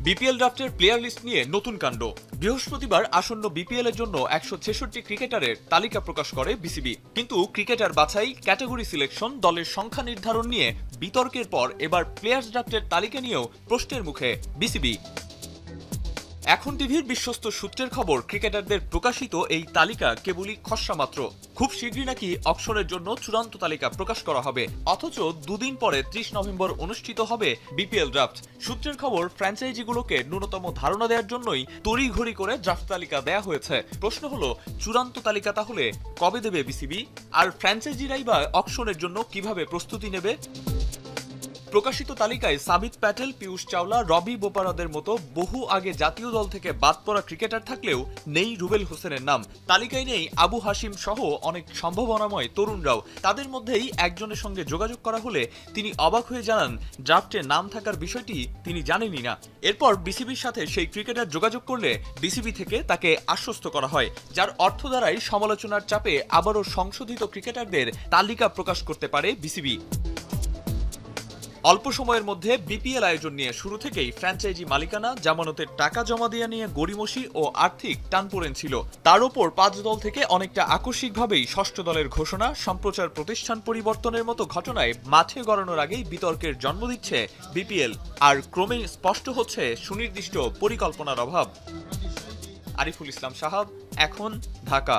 BPL ড্রাফটের player list নিয়ে নতুন কাণ্ড। বৃহস্পতিবার আসন্ন বিপিএল এর জন্য 166 ক্রিকেটারের তালিকা প্রকাশ করে বিসিবি। কিন্তু ক্রিকেটার বাছাই, ক্যাটাগরি সিলেকশন, দলের সংখ্যা নির্ধারণ নিয়ে বিতর্কের পর এবার প্লেয়ার্স ড্রাফটের তালিকা নিয়েও প্রশ্নের মুখে বিসিবি। এখন টিভির বিশ্বস্ত সূত্রের খবর, ক্রিকেটারদের প্রকাশিত এই তালিকা কেবলই খসড়া মাত্র। খুব শীঘ্রই নাকি অকশনের জন্য চূড়ান্ত তালিকা প্রকাশ করা হবে। অথচ দুদিন পরে 30 নভেম্বর অনুষ্ঠিত হবে বিপিএল ড্রাফট। সূত্রের খবর, ফ্র্যাঞ্চাইজিগুলোকে ন্যূনতম ধারণা দেওয়ার জন্যই তড়িঘড়ি করে ড্রাফট তালিকা দেয়া হয়েছে। প্রশ্ন হলো, চূড়ান্ত তালিকা তাহলে কবে দেবে বিসিবি? আর ফ্র্যাঞ্চাইজিরাই বা অকশনের জন্য কিভাবে প্রস্তুতি নেবে? প্রকাশিত তালিকায় সাবিত প্যাটেল, পীয়ূষ চাওলা, রবি বোপারাদের মতো বহু আগে জাতীয় দল থেকে বাদ পড়া ক্রিকেটার থাকলেও নেই রুবেল হোসেনের নাম। তালিকায় নেই আবু হাশিম সহ অনেক সম্ভাবনাময় তরুণরাও। তাদের মধ্যেই একজনের সঙ্গে যোগাযোগ করা হলে তিনি অবাক হয়ে জানান, ড্রাফটে নাম থাকার বিষয়টি তিনি জানেনই না। এরপর বিসিবির সাথে সেই ক্রিকেটার যোগাযোগ করলে বিসিবি থেকে তাকে আশ্বস্ত করা হয়, যার অর্থ দ্বারাই সমালোচনার চাপে আবারও সংশোধিত ক্রিকেটারদের তালিকা প্রকাশ করতে পারে বিসিবি। অল্প সময়ের মধ্যে বিপিএল আয়োজন নিয়ে শুরু থেকেই ফ্র্যাঞ্চাইজি মালিকানা, জামানতের টাকা জমা দেওয়া নিয়ে গড়িমসি ও আর্থিক টানপোড়েন ছিল। তার উপর 5 দল থেকে অনেকটা আকস্মিকভাবেই ষষ্ঠ দলের ঘোষণা, সম্প্রচার প্রতিষ্ঠান পরিবর্তনের মতো ঘটনায় মাঠে গড়ানোর আগেই বিতর্কের জন্ম দিচ্ছে বিপিএল। আর ক্রমেই স্পষ্ট হচ্ছে সুনির্দিষ্ট পরিকল্পনার অভাব। আরিফুল ইসলাম সাহাব, এখন, ঢাকা।